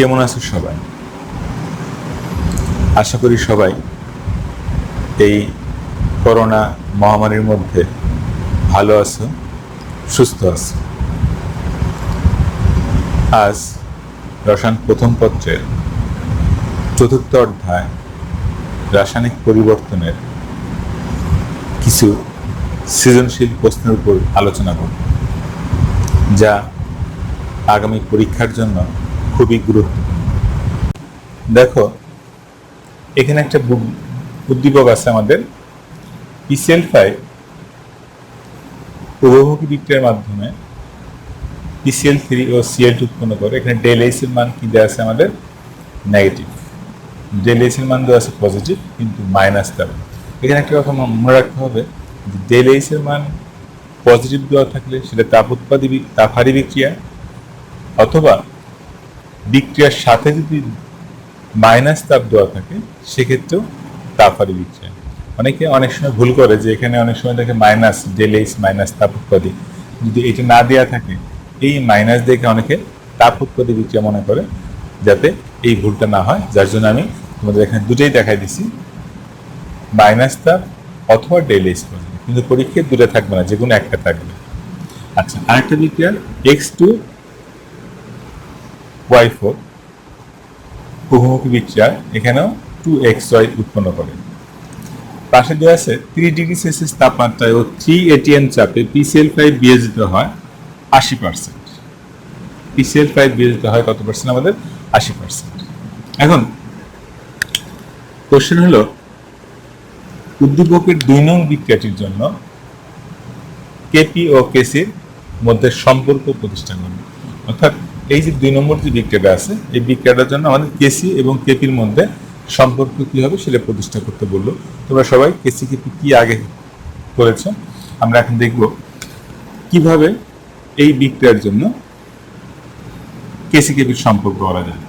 কেমন আছো সবাই? আশা করি সবাই এই করোনা মহামারীর মধ্যে ভালো আছো, সুস্থ আছো। আজ রসায়ন প্রথম পত্রের 4র্থ অধ্যায় রাসায়নিক পরিবর্তনের কিছু সৃজনশীল প্রশ্নের উপর আলোচনা করব, যা আগামী পরীক্ষার জন্য খুবই গুরুত্বপূর্ণ। দেখো, এখানে একটা উদ্দীপক আছে আমাদের। PCl5 উভমুখী বিক্রিয়ার মাধ্যমে PCl3 ও Cl2 উৎপন্ন করে। এখানে ডেল এইচ এর মান কি দেওয়া আছে আমাদের? নেগেটিভ। ডেল এইচ এর মান দেওয়া আছে পজিটিভ, কিন্তু মাইনাস দেওয়া। এখানে একটা কথা মনে রাখতে হবে যে ডেল এইচ এর মান পজিটিভ দেওয়া থাকলে সেটা তাপহারী বিক্রিয়া, অথবা বিক্রিয়ার সাথে যদি মাইনাস তাপ দেওয়া থাকে সেক্ষেত্রেও তাপহারী বিক্রিয়া। অনেকে অনেক সময় ভুল করে যে এখানে অনেক সময় দেখে মাইনাস ডেল এইচ মাইনাস তাপ উৎপাদী, যদি এটা না দেওয়া থাকে এই মাইনাস দেখে অনেকে তাপ উৎপাদী বিক্রিয়া মনে করে, যাতে এই ভুলটা না হয়। যার জন্য আমি তোমাদের এখানে দুটোই দেখাই দিছি, মাইনাস তাপ অথবা ডেল এইচ পজিটিভ, কিন্তু পরীক্ষায় দুটো থাকবে না, যে কোনো একটা থাকবে। আচ্ছা, আরেকটা বিক্রিয়া X2Y4 উভমুখী বিক্রিয়া, এখানেও 2XY উৎপন্ন করে। পাশে দেওয়া আছে 3 ডিগ্রি সেলসিয়াস তাপমাত্রায় ও 3 atm চাপে PCl5 বিয়োজিত হয় 80%। PCl5 বিয়োজিত হয় কত পার্সেন্ট? আমাদের 80%। এখন কোশ্চেন হলো, উদ্দীপকের 2 নং বিক্রিয়াটির জন্য কেপি ও কেসির মধ্যে সম্পর্ক প্রতিষ্ঠা করবে। অর্থাৎ এই যে 2 নম্বর যে বিক্রিয়াটা আছে, এই বিক্রিয়াটার জন্য আমাদের কেসি এবং কেপির মধ্যে সম্পর্ক কি হবে সেটা প্রতিষ্ঠা করতে বললো। তোমরা সবাই কেসি কেপি কি আগে করেছো, আমরা এখন দেখব কিভাবে এই বিক্রিয়ার জন্য কেসি কেপির সম্পর্ক করা যায়।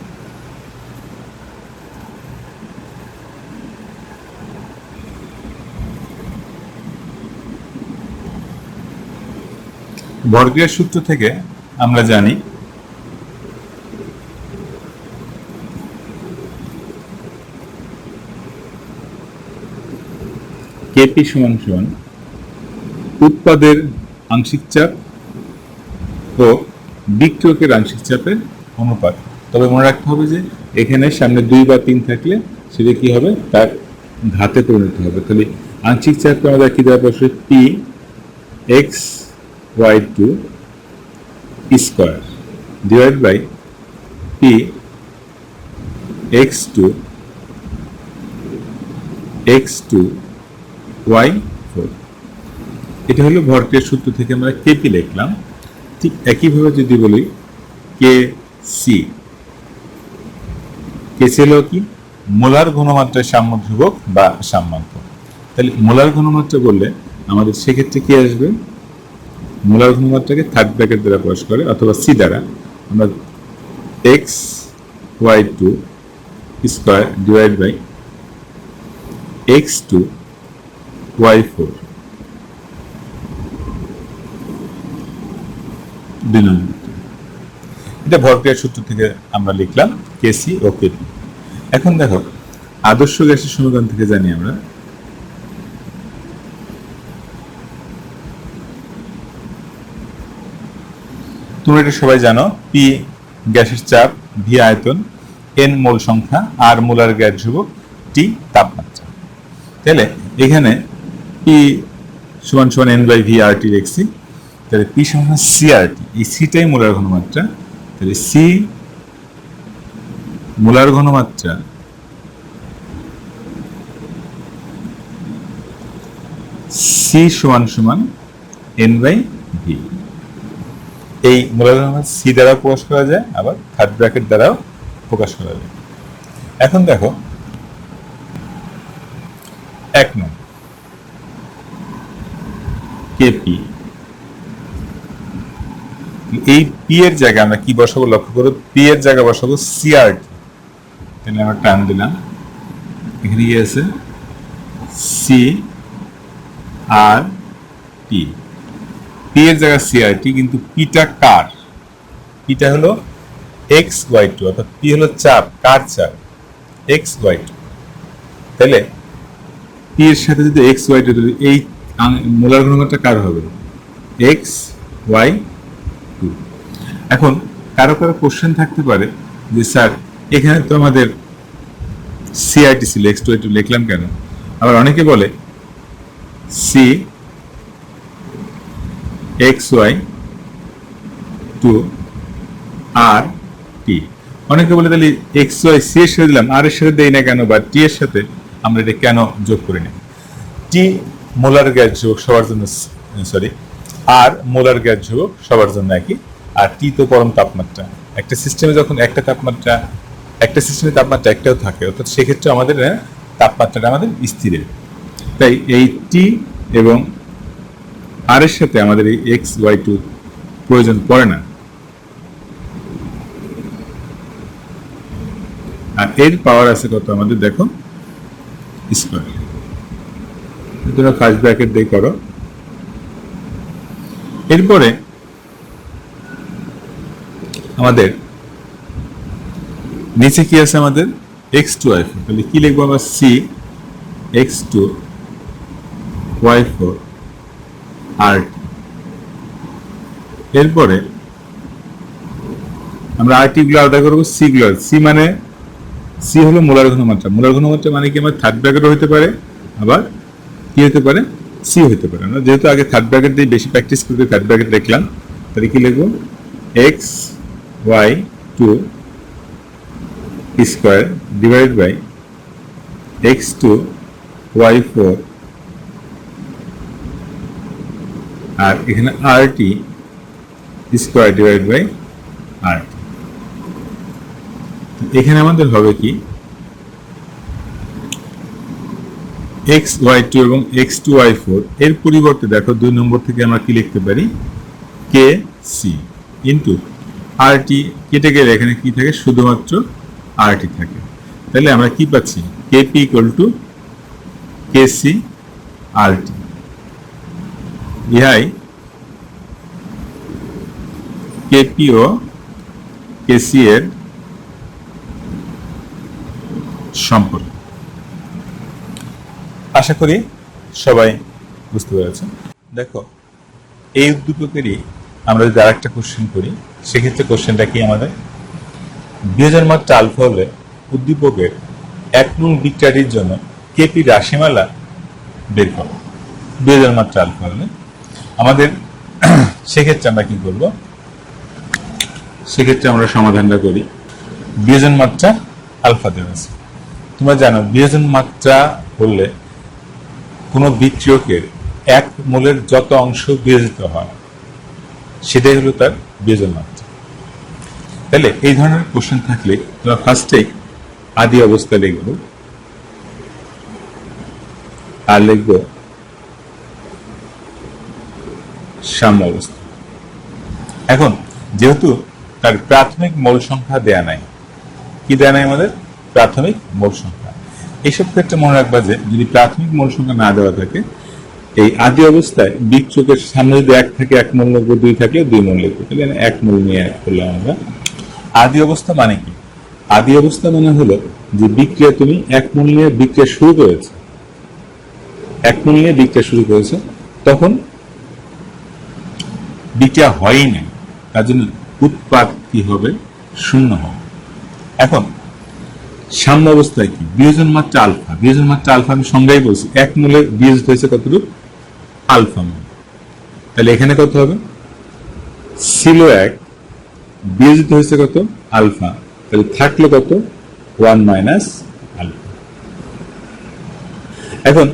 ভরক্রিয়ার সূত্র থেকে আমরা জানি কেপি সমান সমান উৎপাদের আংশিক চাপ ও বিক্রিয়কের আংশিক চাপের অনুপাত। তবে মনে রাখতে হবে যে এখানে সামনে 2 বা 3 থাকলে সেটা কি হবে? তার ঘাতে পরিণত হবে। তাহলে আংশিক চাপকে আমরা কি দেওয়া পাশে Pxy2 square divide by Px2 Y4। এটা হলো ভরক্রিয়ার সূত্র থেকে আমরা কেপি লিখলাম। ঠিক একইভাবে যদি বলি কেসি, কেসি হলো কি? মোলার ঘনমাত্রার সাম্য ধ্রুবক বা সাম্যাঙ্ক। তাহলে মোলার ঘনমাত্রা বললে আমাদের সেক্ষেত্রে কি আসবে? মোলার ঘনমাত্রাকে থার্ড ব্র্যাকেট দ্বারা প্রকাশ করে, অথবা সি দ্বারা। আমরা Xy2 square divide by X2Y4 এটা ভরক্রিয়ার সূত্র থেকে আমরা লিখলাম কেসি ও কেপি। এখন দেখো, আদর্শ গ্যাসের সমীকরণ থেকে জানি আমরা তোমরা এটা সবাই জানো, পি গ্যাসের চাপ, ভি আয়তন, এন মোল সংখ্যা, আর মোলার গ্যাস ধ্রুবক, টি তাপমাত্রা। তাহলে এখানে পি সমান সমান এন বাই ভি আর টি লিখছি। তাহলে পি সমান সি আর টি, এই সিটাই মোলার ঘনমাত্রা। তাহলে সি মোলার ঘনমাত্রা সি সমান সমান এন বাই ভি। এই মোলার ঘনমাত্রা সি দ্বারা প্রকাশ করা যায়, আবার থার্ড ব্র্যাকেট দ্বারাও প্রকাশ করা যায়। এখন দেখো 1 নং কেপি, এই পি এর জায়গায় আমরা কি বসাবো লক্ষ্য করো, পি এর জায়গায় বসাবো সিআরটি। তাহলে আমরা টান দিলাম, এখানে কি আছে? সি আর টি। পি এর জায়গায় সিআরটি, কিন্তু পিটা কার? পিটা হলো এক্স ওয়াই টু, অর্থাৎ পি হলো চাপ, কার চাপ? X Y two. তাহলে পি এর সাথে যদি এক্স ওয়াই টু, এই মোলার ঘনমাত্রা কার হবে? X Y two. এখন কারো কারো কোশ্চেন থাকতে পারে যে স্যার এখানে তো আমাদের সিআইটি ছিল, এক্স টু ওয়াই টু লিখলাম কেন? আবার অনেকে বলে সি এক্স ওয়াই টু আর টি। অনেকে বলে তাহলে এক্স ওয়াই সি এর সাথে দিলাম, আর এর সাথে দেই না কেন, বা টি এর সাথে আমরা এটা কেন যোগ করে নিই? টি মোলার গ্যাস যোগ সবার জন্য, সরি, আর মোলার গ্যাস যোগ সবার জন্য একই, আর টি তো পরম তাপমাত্রা। একটা সিস্টেমে যখন একটা তাপমাত্রা, একটা সিস্টেমে তাপমাত্রা একটাও থাকে, অর্থাৎ সেক্ষেত্রে আমাদের তাপমাত্রাটা আমাদের স্থিরের। তাই এই টি এবং আর এর সাথে আমাদের এই এক্স ওয়াই টু প্রয়োজন পড়ে না। আর এর পাওয়ার আছে কত আমাদের, দেখো, স্কয়ার। তোমরা ফার্স্ট ব্র্যাকেট দিয়ে করো। এরপরে আমাদের নিচে কি আছে? আমাদের এক্স টু ওয়াই ফোর। তাহলে কি লিখবো আমরা? C X two Y four আর এরপরে আমরা আর টি গুলো আলাদা করবো, সি গুলো। সি মানে সি হলো মোলার ঘনমাত্রা। মোলার ঘনমাত্রা মানে কি? আমার থার্ড ব্র্যাকেটও হতে পারে, আবার কি হতে পারে? সি হতে পারে। আমরা যেহেতু আগে থার্ড ব্র্যাকেট দিয়ে বেশি প্র্যাকটিস করতে থার্ড ব্র্যাকেট দেখলাম, তাহলে কি লিখবো? X Y two square divide by X two Y four, আর এখানে R T square divide by R T. এখানে আমাদের হবে কি? এক্স ওয়াই টু এবং এক্স টু ওয়াই ফোর এর পরিবর্তে দেখো 2 নম্বর থেকে আমরা কি লিখতে পারি? কে সি ইন্টু আর টি। কেটে গেলে এখানে কি থাকে? শুধুমাত্র আর টি থাকে। তাহলে আমরা কি পাচ্ছি? K P equal to K C R T. ইহাই কেপি ও কেসি এর সম্পর্ক। আশা করি সবাই বুঝতে পেরেছে। দেখো, এই উদ্দীপকেরই আমরা যদি আরেকটা কোশ্চেন করি, সেক্ষেত্রে কোশ্চেনটা কি? আমাদের বিয়োজন মাত্রা আলফা হলে উদ্দীপকের 1 নং বিক্রিয়াটির জন্য কেপি রাশিমালা বের করো। বিয়োজন মাত্রা আলফা হলে আমাদের সেক্ষেত্রে আমরা কি করব? সেক্ষেত্রে আমরা সমাধানটা করি। বিয়োজন মাত্রা আলফা দেওয়া আছে। তোমরা জানো বিয়োজন মাত্রা হলে কোন বিক্রিয়কের 1 মোলের যত অংশ বিয়োজিত হয় সেটাই হলো তার বিয়োজন মাত্রা। তাহলে এই ধরনের কোশ্চেন থাকলে তোমরা ফার্স্টেই আদি অবস্থা লিখব, আর লিখব সাম্য অবস্থা। এখন যেহেতু তার প্রাথমিক মোল সংখ্যা দেয়া নাই, কি দেয়া নাই? আমাদের প্রাথমিক মোল সংখ্যা। এইসব ক্ষেত্রে মনে রাখবা যে যদি প্রাথমিক মোল সংখ্যা না দেওয়া থাকে, এই আদি অবস্থায় বিক্রিয়কের সামনে যদি 1 থাকে 1 মোল লিখবো, 2 থাকলে 2 মোল লিখবো। তাহলে 1 মোল নিয়ে করলাম আমরা। আদি অবস্থা মানে কি? আদি অবস্থা মানে হলো যে বিক্রিয়া তুমি 1 মোল নিয়ে বিক্রিয়া শুরু করেছে, 1 মোল নিয়ে বিক্রিয়া শুরু করেছে, তখন বিক্রিয়া হয়ই না, তার জন্য উৎপাদ কি হবে? 0 হবে। এখন সাম্য অবস্থায় কি? বিয়োজন মাত্রা আলফা। বিয়োজন মাত্রা আলফা আমি সংজ্ঞায় বলছি, 1 মোলে বিয়োজিত হয়েছে কতটুকু? আলফা মোল। তাহলে এখানে কত হবে? ছিল 1, বিয়োজিত হয়েছে কত? আলফা। তাহলে থাকলো কত? 1 মাইনাস আলফা। এখন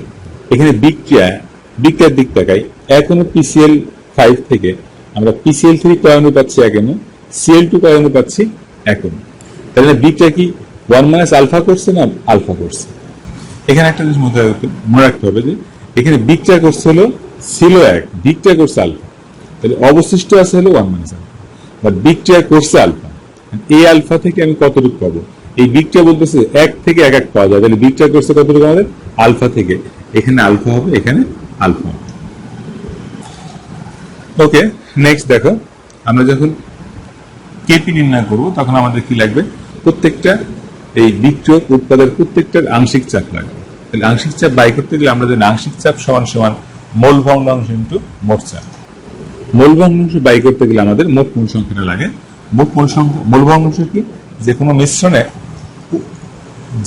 এখানে বিক্রিয়ার দিক তাকাই। এখনো পিসিএল 5 থেকে আমরা পিসিএল 3 কয় অণু পাচ্ছি? 1 অণু। সিএল 2 কয় অণু পাচ্ছি? 1 অণু। তাহলে বিক্রিয়া কি 1 মাইনাস আলফা করছে না আলফা করছে? এখানে একটা জিনিস মনে রাখতে হবে যে এখানে বিক্রিয়া করছে হলো ছিল 1, বিক্রিয়া করছে আলফা। তাহলে অবশিষ্ট আছে হলো 1 মাইনাস আলফা, বাট বিক্রিয়া করছে আলফা। এই আলফা থেকে আমি কতটুকু পাবো? এই বিক্রিয়া বলতেছে 1 থেকে 1 পাওয়া যায়, তাহলে বিক্রিয়া করছে কতটুকু আমাদের? আলফা থেকে। এখানে আলফা হবে, এখানে আলফা হবে। ওকে, নেক্সট দেখো, আমরা যখন কেপি নির্ণয় করব তখন আমাদের কি লাগবে, প্রত্যেকটা এই বিক্রিয়ক উৎপাদের প্রত্যেকটার আংশিক চাপ লাগবে। তাহলে আংশিক চাপ বাই করতে গেলে আমরা জানি আংশিক চাপ সমান সমান মোল ভগ্নাংশ ইনটু মোট চাপ। মোল ভগ্নাংশ বাই করতে গেলে আমাদের মোট মোল সংখ্যাটা লাগে। মোল ভগ্নাংশ কি, যে কোনো মিশ্রণে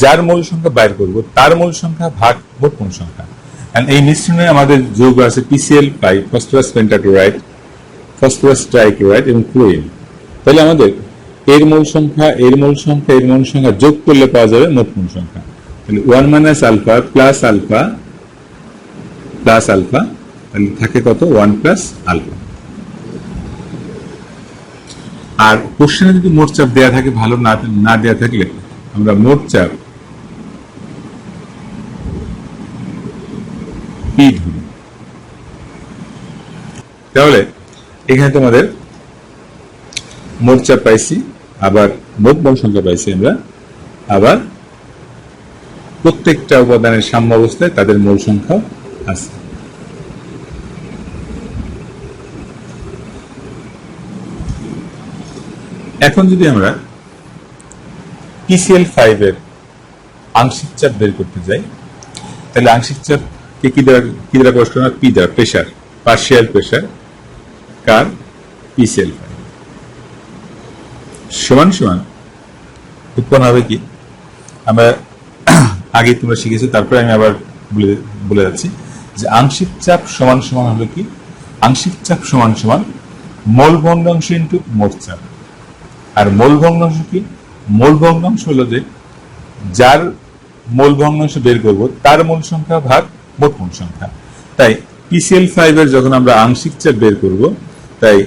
যার মোল সংখ্যা বাইর করব তার মোল সংখ্যা ভাগ মোট মোল সংখ্যা। এই মিশ্রণে আমাদের যৌগ আছে PCl5, phosphorus pentachloride, phosphorus trichloride এবং ক্লোরিন। তাহলে আমাদের এর মোল সংখ্যা যোগ করলে পাওয়া যাবে মোট মোল সংখ্যা। তাহলে 1 - আলফা প্লাস আলফা তাহলে থাকে কত, 1 + আলফা। আর কোশ্চেনে যদি মোট চাপ দেওয়া থাকে, ভালো না দেওয়া থাকলে আমরা মোট চাপ পি ধরি। তাহলে এখানে তোমাদের মোট চাপ পাইছি, আবার মোট মোল সংখ্যা পাইছি আমরা, আবার প্রত্যেকটা উপাদানের সাম্য অবস্থায় তাদের মোল সংখ্যা আছে। এখন যদি আমরা PCl5 এর আংশিক চাপ বের করতে যাই, তাহলে আংশিক চাপ কি দ্বারা প্রকাশ করা হয়, পি দ্বারা, প্রেসার, পার্শিয়াল প্রেসার কার, PCl5 সমান সমান উৎপন্ন হবে কি, আমরা আগে তোমরা শিখেছো, তারপরে আমি আবার বলে যাচ্ছি যে আংশিক চাপ সমান সমান হলো কি, আংশিক চাপ সমান সমান মোল ভগ্নাংশ ইনটু মোট চাপ। আর মোল ভগ্নাংশ কি, মোল ভগ্নাংশ হলো যে যার মোল ভগ্নাংশ বের করব তার মোল সংখ্যা ভাগ মোট মোল সংখ্যা। তাই PCl5 এর যখন আমরা আংশিক চাপ বের করব, তাই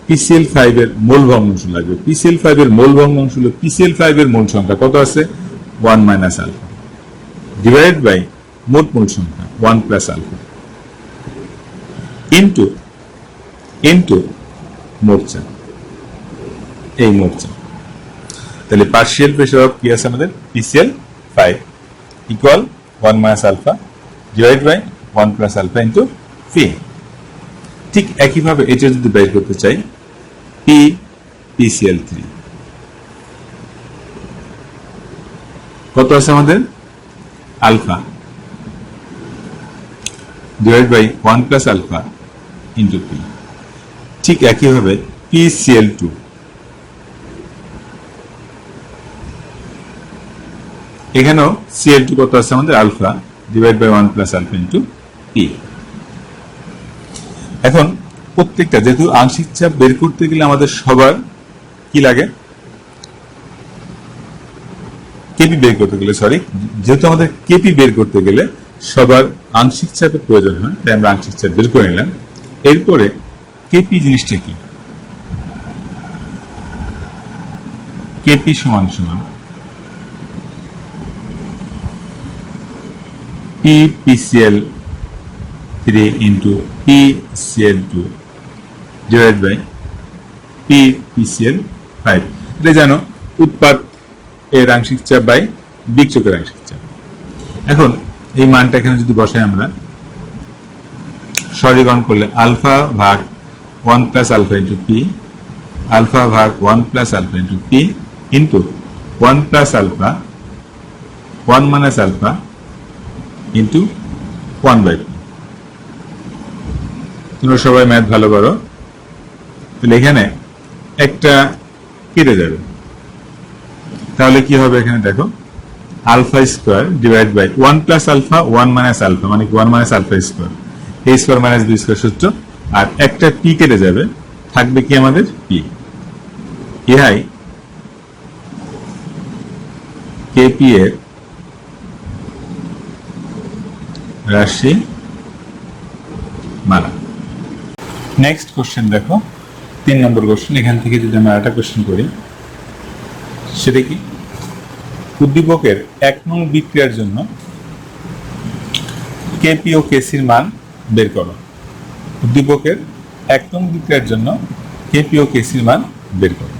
PCl5 এর মোল ভগ্নাংশ লাগবে। PCl5 এর মোল ভগ্নাংশ হলো PCl5 এর মোল সংখ্যা কত আছে, 1 - আলফা ডিভাইডেড বাই মোট মোল সংখ্যা 1 + আলফা ইনটু মোট চাপ, এই মোট চাপ। তাহলে পার্শিয়াল প্রেসার অফ কি আছে আমাদের, PCl5 equal 1 - alpha divide by 1 + alpha into P. ঠিক একইভাবে এটা যদি বের করতে চাই, PCl3 কত আছে আমাদের, alpha divide by 1 + alpha into P. ঠিক একইভাবে PCl2 এখানেও Cl2 কত আছে আমাদের, alpha divide by 1 + alpha into P. এখন প্রত্যেকটা, যেহেতু আংশিক চাপ বের করতে গেলে আমাদের সবার কি লাগে, কেপি বের করতে গেলে, যেহেতু আমাদের কেপি বের করতে গেলে সবার আংশিক চাপের প্রয়োজন হয়, তাই আমরা আংশিক চাপ বের করে নিলাম। এরপরে কেপি জিনিসটা কি, কেপি সমান সমান PCl3 into PCl2 divide by PCl5। এটা জানো উৎপাদ এর আংশিক চাপ বাই বিক্রিয়কের আংশিক চাপ। এখন এই মানটা এখানে যদি বসাই আমরা, সরলীকরণ করলে আলফা ভাগ 1 + আলফা ইন্টু পি, আলফা ভাগ 1 + alpha into P into 1 + alpha 1 - alpha into 1/p। তোমরা সবাই ম্যাথ ভালো করো। তাহলে এখানে একটা কেটে যাবে, তাহলে কি হবে, এখানে দেখো alpha square divide by 1 + alpha 1 - alpha মানে 1 - alpha square, a square minus b square সূত্র। আর একটা পি কেটে যাবে, থাকবে কি আমাদের পি। ইহাই কেপি এর রাশি মালা। নেক্সট কোশ্চেন দেখো, 3 নম্বর কোশ্চেন। এখান থেকে যদি আমরা একটা কোশ্চেন করি, সেটা কি, উদ্দীপকের 1 নং বিক্রিয়ার জন্য কেপি ও কেসির মান বের করো। উদ্দীপকের 1 নং বিক্রিয়ার জন্য কেপি ও কেসির মান বের করো।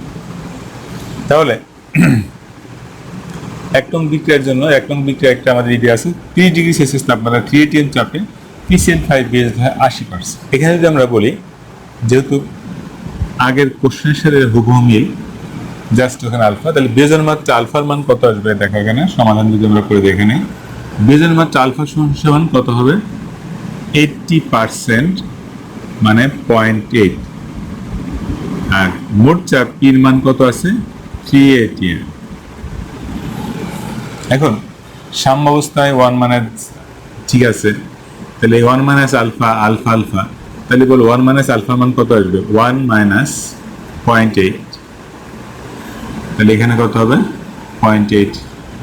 তাহলে 1 নং বিক্রিয়ার জন্য, 1 নং বিক্রিয়া একটা আমাদের এটি আছে 30 ডিগ্রি সেলসিয়াস তাপমাত্রা 3 atm চাপে PCl5 বেস হয় 80%। এখানে যদি আমরা বলি, যেহেতু আগের কোশ্চেনের সাথে হুবহু মিল, জাস্ট ওখানে আলফা। তাহলে বেজের মাত্রা আলফার মান কত আসবে দেখো এখানে সমাধান যদি আমরা করে দেখে নিই। বেজের মাত্রা আলফা সমান কত হবে? 80% মানে 0.8। আর মোট চাপ পির মান কত আছে? 3 atm। এখন সাম্যাবস্থায় 1 মানে ঠিক আছে, তাহলে 1 মাইনাস আলফা আলফা আলফা, তাহলে বল 1 মাইনাস আলফা মান কত আসবে? 1 মাইনাস 0.8। তাহলে এখানে কত হবে? 0.8।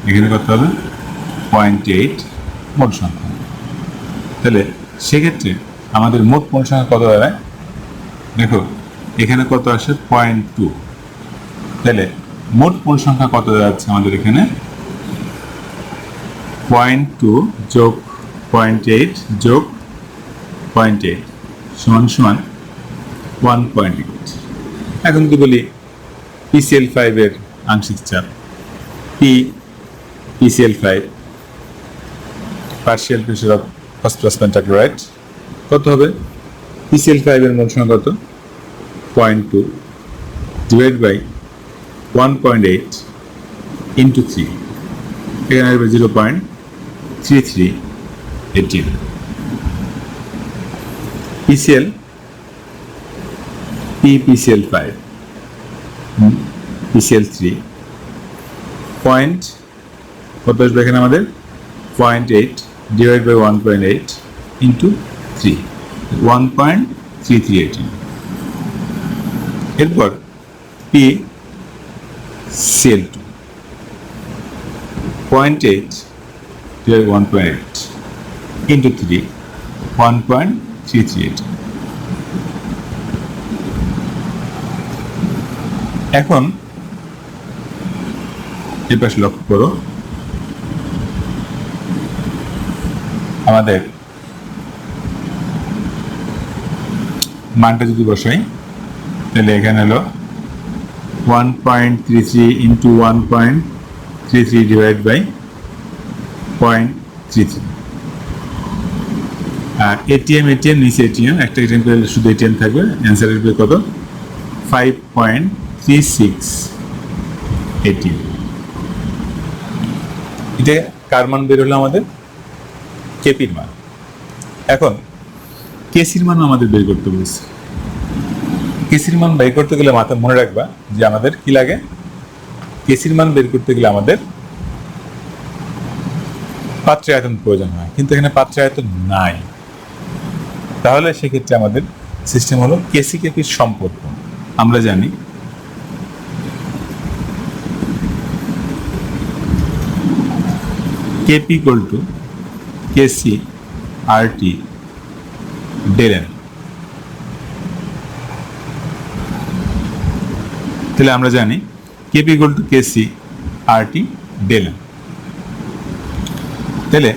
এখানে কত হবে? 0.8 মোট সংখ্যা। তাহলে সেক্ষেত্রে আমাদের মোট পূর্ণ সংখ্যা কত দাঁড়ায়? দেখো এখানে কত আসে? 0.2। তাহলে মোট পূর্ণ সংখ্যা কত দাঁড়াচ্ছে আমাদের এখানে? 0.2 যোগ 0.8 যোগ 0.8 সমান সমান 1.8। এখন যদি বলি PCl5 এর আংশিক চাপ, PCl5 partial pressure of phosphorus pentachloride কত হবে? PCl5 এর মোল সংখ্যা কত? 0.2 ডিভাইড বাই 1.8 ইন্টু 3, এখানে আসবে 0.33 atm। PCl PCl5 PCl3 point কত আসবে এখানে আমাদের? 0.8 ডিভাইড বাই 1.8 ইন্টু 3, 1.33 atm। এরপর PCl2 0.8 divided by 1.8 into 3, 1.338। এখন এই পাশে লক্ষ্য করো, আমাদের মানটা যদি বসাই তাহলে এখানে হলো 1.33 into 1.33 divided by 0.33। R ATM নিচে ATM, একটা ATM পেলে শুধু ATM থাকবে। অ্যান্সার আসবে কত? 5.36 ATM। এটা কার মান বের হলো? আমাদের কেপির মান। এখন কেসির মান আমাদের বের করতে বলছে। কেসির মান বের করতে গেলে মাথায় মনে রাখবা যে আমাদের কি লাগে? কেসির মান বের করতে গেলে আমাদের পাত্রের আয়তন প্রয়োজন হয়, কিন্তু এখানে পাত্রের আয়তন নাই। তাহলে সেক্ষেত্রে আমাদের সিস্টেম হলো কেসি কেপির সম্পর্ক। আমরা জানি KP equal to KC RT del N. তাহলে আমরা জানি KP equal to KC RT del N. তাহলে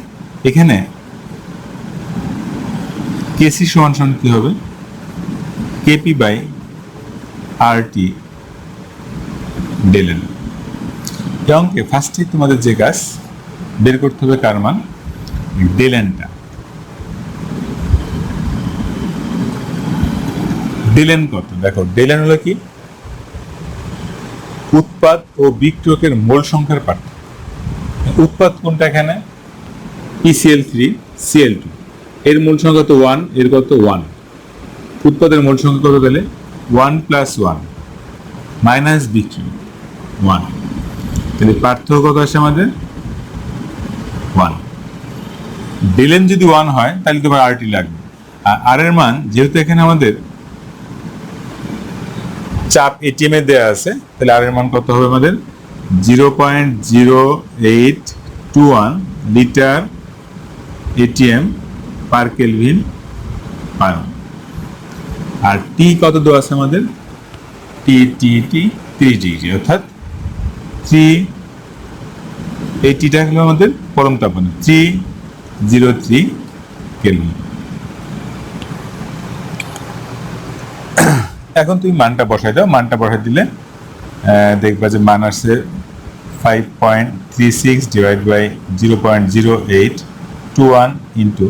এখানে কেসি সমান সমান কি হবে? KP by RT del N. এই অঙ্কে ফার্স্টে তোমাদের যে কাজ বের করতে হবে কার মান? ডেল এনটা। ডেল এন কত? দেখো ডেল এন হলো কি? উৎপাদ ও বিক্রিয়কের মোল সংখ্যার পার্থক্য। উৎপাদ কোনটা এখানে? PCl3 Cl2, এর মোল সংখ্যা তো 1, এর কত 1। উৎপাদের মোল সংখ্যা কত? তাহলে 1 + 1 মাইনাস বিক্রিয়ক 1। তাহলে পার্থক্য কত আসে আমাদের? 1। ডেল এন যদি 1 হয় তাহলে তোমার আরটি লাগবে। আর আর এর মান যেহেতু এখানে আমাদের চাপ এটিএম এ দেওয়া আছে, তাহলে আর এর মান কত হবে আমাদের? 0.0821 litre ATM per kelvin per. আর টি কত দেওয়া আছে আমাদের? টি 30 ডিগ্রি, অর্থাৎ 3, এই টিটা হলো আমাদের পরম তাপমাত্রা 303 কেলভিন। এখন তুমি মানটা বসাই দাও। মানটা বসাই দিলে দেখবা যে মান আসছে 5.36 ডিভাইড বাই 0.0821 ইন্টু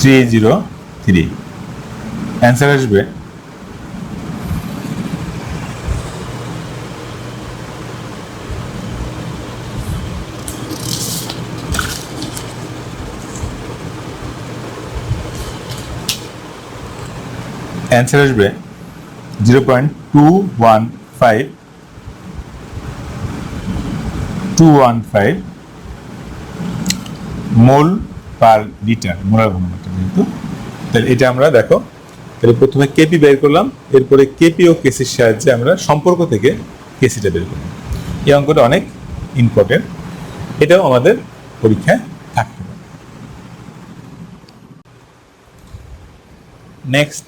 303। অ্যান্সার আসবে অ্যান্সার আসবে 0.215 মোল পার লিটার, মোলার ঘনমাত্রা যেহেতু। তাহলে এটা আমরা দেখো, তাহলে প্রথমে কেপি বের করলাম, এরপরে কেপি ও কেসির সাহায্যে আমরা সম্পর্ক থেকে কেসিটা বের করলাম। এই অঙ্কটা অনেক ইম্পর্টেন্ট, এটাও আমাদের পরীক্ষায় থাকতে পারে। নেক্সট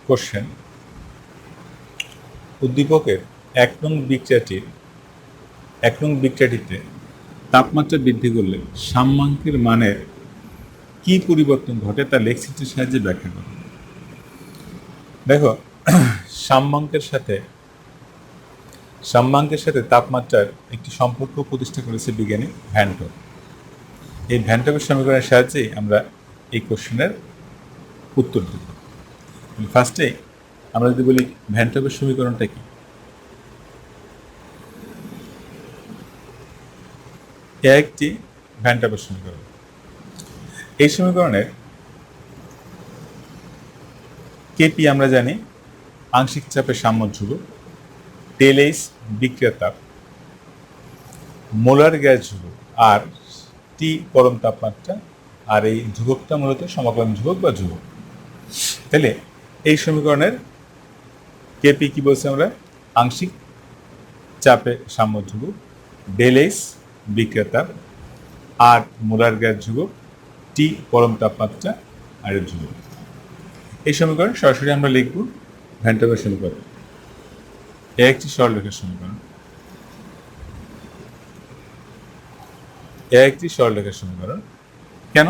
কোশ্চেন, উদ্দীপকের 1 নং বিক্রিয়াটিতে তাপমাত্রা বৃদ্ধি করলে সাম্যাঙ্কের মানের কি পরিবর্তন ঘটে তা লেখচিত্রের সাহায্যে ব্যাখ্যা করো। দেখো, সাম্যাঙ্কের সাথে তাপমাত্রার একটি সম্পর্ক প্রতিষ্ঠা করেছে বিজ্ঞানী ভ্যান টপ। এই ভ্যান টপের সমীকরণের সাহায্যেই আমরা এই কোশ্চেনের উত্তর দেব। ফার্স্টে আমরা যদি বলি ভ্যান টপের সমীকরণটা কি, একটি ভ্যান টপের সমীকরণ। এই সমীকরণের কেপি আমরা জানি আংশিক চাপের সাম্য ধ্রুবক, ডেল এইচ বিক্রিয়ার তাপ, মোলার গ্যাস ধ্রুবক, আর টি পরম তাপমাত্রা, আর এই ধ্রুবকটা মূলত সমাকলন ধ্রুবক বা ধ্রুবক। তাহলে এই সমীকরণের কেপি কি বলছি আমরা, আংশিক চাপে সাম্য ধ্রুবক, ডেল এইচ বিক্রিয়ার তাপ, আর মোলার গ্যাস ধ্রুবক, টি পরম তাপমাত্রা, আর এর ধ্রুবক। এই সমীকরণ সরাসরি আমরা লিখব ভ্যান টপের সমীকরণ। একটি সরলরেখার সমীকরণ, একটি সরলরেখার সমীকরণ। কেন?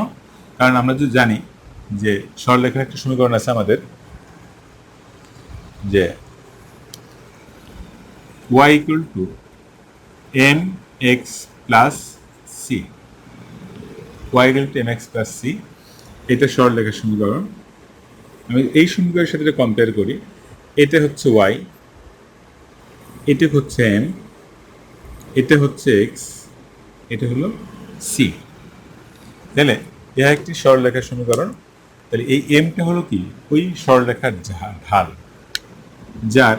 কারণ আমরা যদি জানি যে সরলরেখার একটা সমীকরণ আছে আমাদের, যে y equal to mx plus c, y equal to mx plus c, এটা সরলরেখার সমীকরণ। আমি এই সমীকরণের সাথে এটা কম্পেয়ার করি, এটা হচ্ছে y, এটা হচ্ছে m, এটা হচ্ছে x, এটা হলো c। তাহলে এটা একটি সরলরেখার সমীকরণ। তাহলে এই এমটা হলো কি, ওই সরলরেখার ঢাল, যার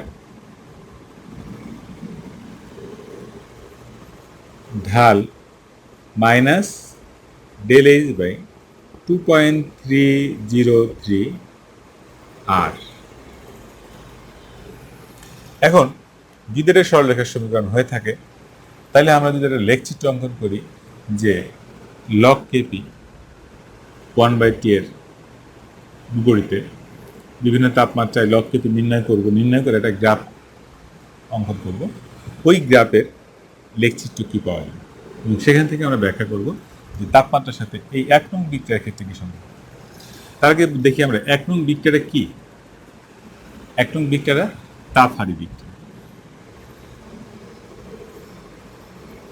ঢাল মাইনাস ডেল এইচ বাই 2.303 আর। এখন যদি এটা সরলরেখার সমীকরণ হয়ে থাকে, তাহলে আমরা যদি একটা লেখচিত্র অঙ্কন করি যে লগ কেপি 1/t এর বিপরীতে বিভিন্ন তাপমাত্রায় লগ কেপি নির্ণয় করে একটা গ্রাফ অঙ্কন করব। ওই গ্রাফের লেখচিত্র কি পাওয়া যাবে এবং সেখান থেকে আমরা ব্যাখ্যা করব যে তাপমাত্রার সাথে এই 1 নং বিক্রিয়ার ক্ষেত্রে কি সম্ভব। তার আগে দেখি আমরা 1 নং বিক্রিয়াটা কি। 1 নং বিক্রিয়াটা তাপহারী বিক্রিয়া।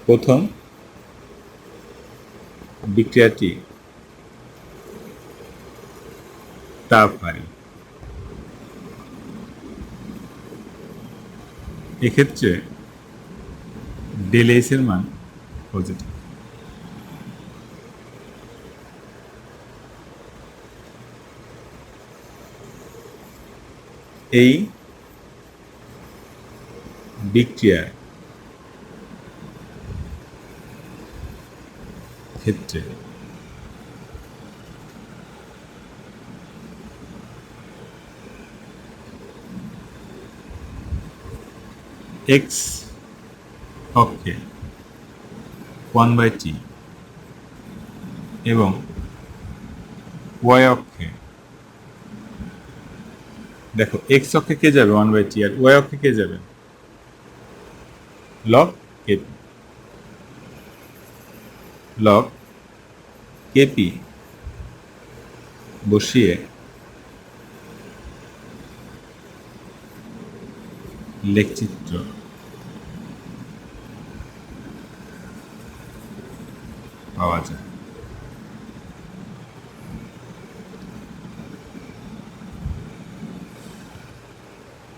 প্রথম বিক্রিয়াটি তাপহারী, এক্ষেত্রে ডেল এইচ এর মান পজিটিভ। এই বিক্রিয়ার ক্ষেত্রে এক্স অক্ষে 1/t এবং ওয়াই অক্ষে, দেখো এক্স অক্ষে কে যাবে 1/t আর ওয়াই অক্ষে কে যাবে লগ কেপি। লগ কেপি বসিয়ে লেখচিত্র পাওয়া যায়।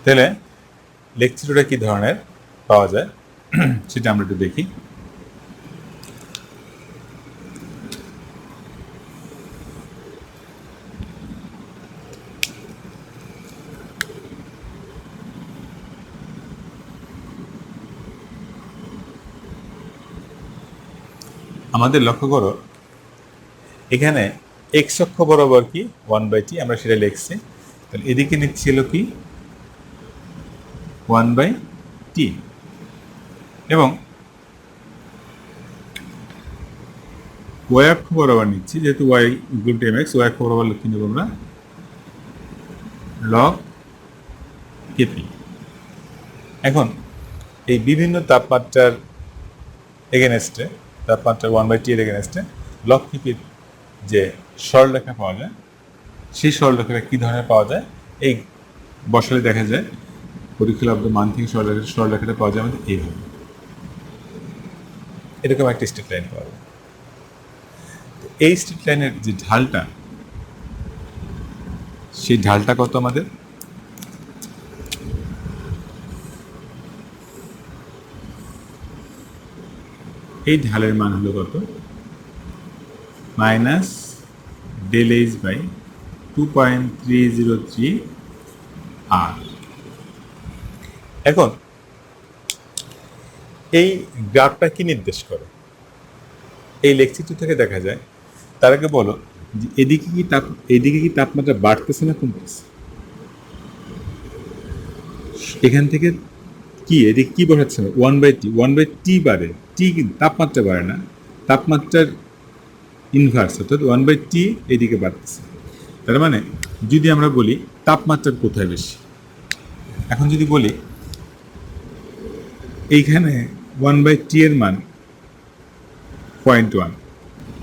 তাহলে লেকচিটুডে কি ধরনের পাওয়া যায় সেটা আমরা একটু দেখি। আমাদের লক্ষ্য করো এখানে এক্স অক্ষ বরাবর কি 1/t আমরা সেটা লিখছি, তাহলে এদিকে নিচ্ছিল কি 1/t এবং ওয়াই অক্ষ বরাবর নিচ্ছি, যেহেতু Y equal to mx, Y অক্ষ বরাবর লিখে নেব আমরা log kp। এখন এই বিভিন্ন তাপমাত্রার এগেনস্টে, তাপমাত্রা 1/t এর এগেনস্টে লগ কিপির যে সরলরেখা পাওয়া যায়, সেই সরলরেখাটা কী ধরনের পাওয়া যায়, এই বসালে দেখা যায় পরিকল্পিত মান থেকে সরলরেখাটা পাওয়া যায় আমাদের এইভাবে, এরকম একটা স্ট্রেট লাইন পাওয়া যায়। এই স্ট্রেট লাইনের যে ঢালটা, সেই ঢালটা কত আমাদের, এই ঢালের মান হলো কত, মাইনাস ডেল এইচ বাই 2.303 আর। এখন এই গ্রাফটা কি নির্দেশ করে, এই লেকচিত্র থেকে দেখা যায়। তার আগে বলো যে এদিকে কি তাপমাত্রা বাড়তেছে না কমতেছে? এখান থেকে কি এদিকে কি বোঝাচ্ছে, 1/t বাড়ে, টি কিন্তু তাপমাত্রা বাড়ে না, তাপমাত্রার ইনভার্স অর্থাৎ 1/t এদিকে বাড়তেছে। তার মানে যদি আমরা বলি তাপমাত্রা কোথায় বেশি, এখন যদি বলি এইখানে 1/t এর মান 0.1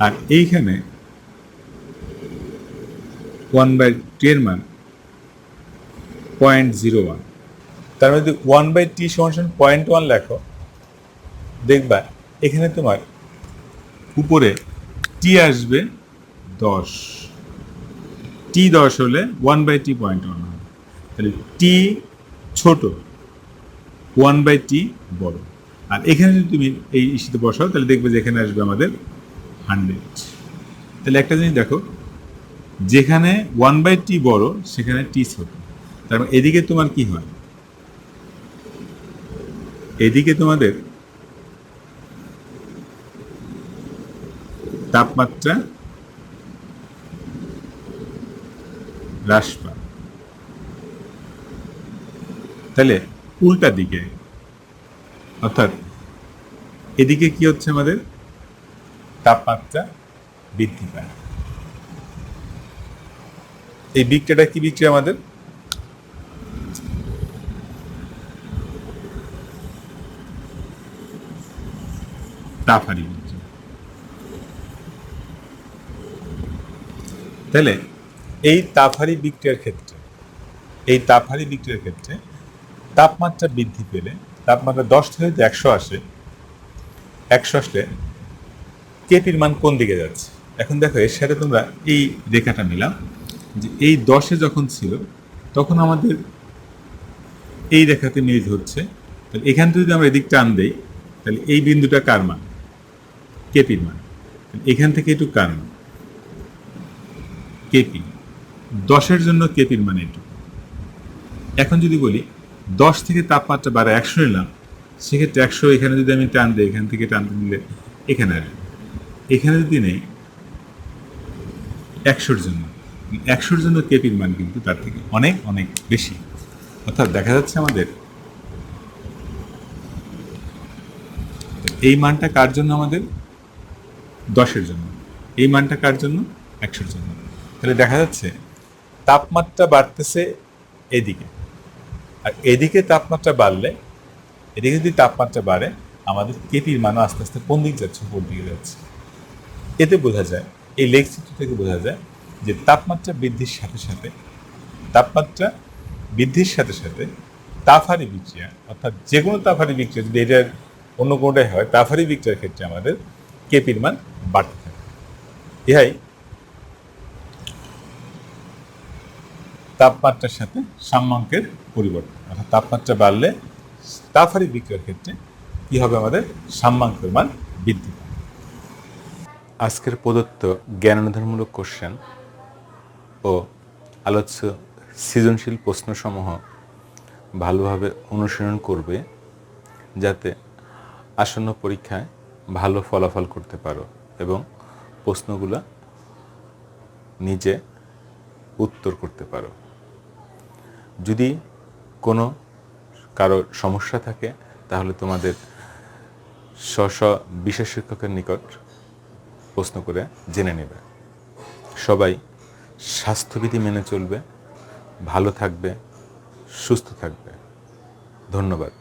আর এইখানে 1/t এর মান 0.01, তার মধ্যে 1/t সমান 0.1 লেখো, দেখবা এখানে তোমার উপরে টি আসবে 10, টি 10 হলে 1/t 0.1 হবে, তাহলে টি ছোট 1/t বড়। আর এখানে যদি তুমি এই ইস্যুতে বসাও তাহলে দেখবে যে এখানে আসবে আমাদের 100। তাহলে একটা জিনিস দেখো, যেখানে 1/t বড় সেখানে টি ছোট, তার মানে এদিকে তোমার কি হয়, এদিকে তোমাদের তাপমাত্রা হ্রাস পায়। তাহলে উল্টা দিকে অর্থাৎ এদিকে কি হচ্ছে, আমাদের তাপমাত্রা বৃদ্ধি পায়। এই বিক্রিয়াটা কি বিক্রিয়া, আমাদের তাপহারী বিক্রিয়া। তাহলে এই তাপহারী বিক্রিয়ার ক্ষেত্রে তাপমাত্রা বৃদ্ধি পেলে, তাপমাত্রা 10 থেকে যদি 100 আসে, 100 আসলে কেপির মান কোন দিকে যাচ্ছে। এখন দেখো এর সাথে তোমরা এই রেখাটা নিলাম যে এই 10-এ যখন ছিল তখন আমাদের এই রেখাতে মিল হচ্ছে, তাহলে এখান থেকে যদি আমরা এদিক টান দেই তাহলে এই বিন্দুটা কার মান, কেপির মান, এখান থেকে একটু কার মান, কেপি, 10-এর জন্য কেপির মান একটু। এখন যদি বলি 10 থেকে তাপমাত্রা বাড়া 100 নিলাম, সেক্ষেত্রে 100 এখানে যদি আমি টান দিই, এখান থেকে টানতে নিলে এখানে আসবে, এখানে যদি নেই 100-র জন্য কেপির মান কিন্তু তার থেকে অনেক অনেক বেশি। অর্থাৎ দেখা যাচ্ছে আমাদের এই মানটা কার জন্য, আমাদের 10-এর জন্য, এই মানটা কার জন্য, 100-র জন্য। তাহলে দেখা যাচ্ছে তাপমাত্রা বাড়তেছে এদিকে, আর এদিকে তাপমাত্রা বাড়লে, এদিকে যদি তাপমাত্রা বাড়ে আমাদের কেপির মানও আস্তে আস্তে কোন দিকে যাচ্ছে, উপর দিকে যাচ্ছে। এতে বোঝা যায়, এই লেখচিত্র থেকে বোঝা যায় যে তাপমাত্রা বৃদ্ধির সাথে সাথে তাপহারী বিক্রিয়া, অর্থাৎ যে কোনো তাপহারী বিক্রিয়া যদি এটার অন্য কোনোটাই হয়, তাপহারী বিক্রিয়ার ক্ষেত্রে আমাদের কেপির মান বাড়তে থাকে। ইহাই তাপমাত্রার সাথে সাম্যাঙ্কের পরিবর্তন, অর্থাৎ তাপমাত্রা বাড়লে তাপহারি বিক্রিয়ার ক্ষেত্রে কি হবে, আমাদের সাম্যাঙ্কের মান বৃদ্ধি পাবে। আজকের প্রদত্ত জ্ঞানাধারমূলক কোশ্চেন ও আলোচ্য সৃজনশীল প্রশ্নসমূহ ভালোভাবে অনুশীলন করবে, যাতে আসন্ন পরীক্ষায় ভালো ফলাফল করতে পারো এবং প্রশ্নগুলো নিজে উত্তর করতে পারো। যদি কোনো কারো সমস্যা থাকে তাহলে তোমাদের স্ব বিশেষ শিক্ষকের নিকট প্রশ্ন করে জেনে নেবে। সবাই স্বাস্থ্যবিধি মেনে চলবে, ভালো থাকবে, সুস্থ থাকবে। ধন্যবাদ।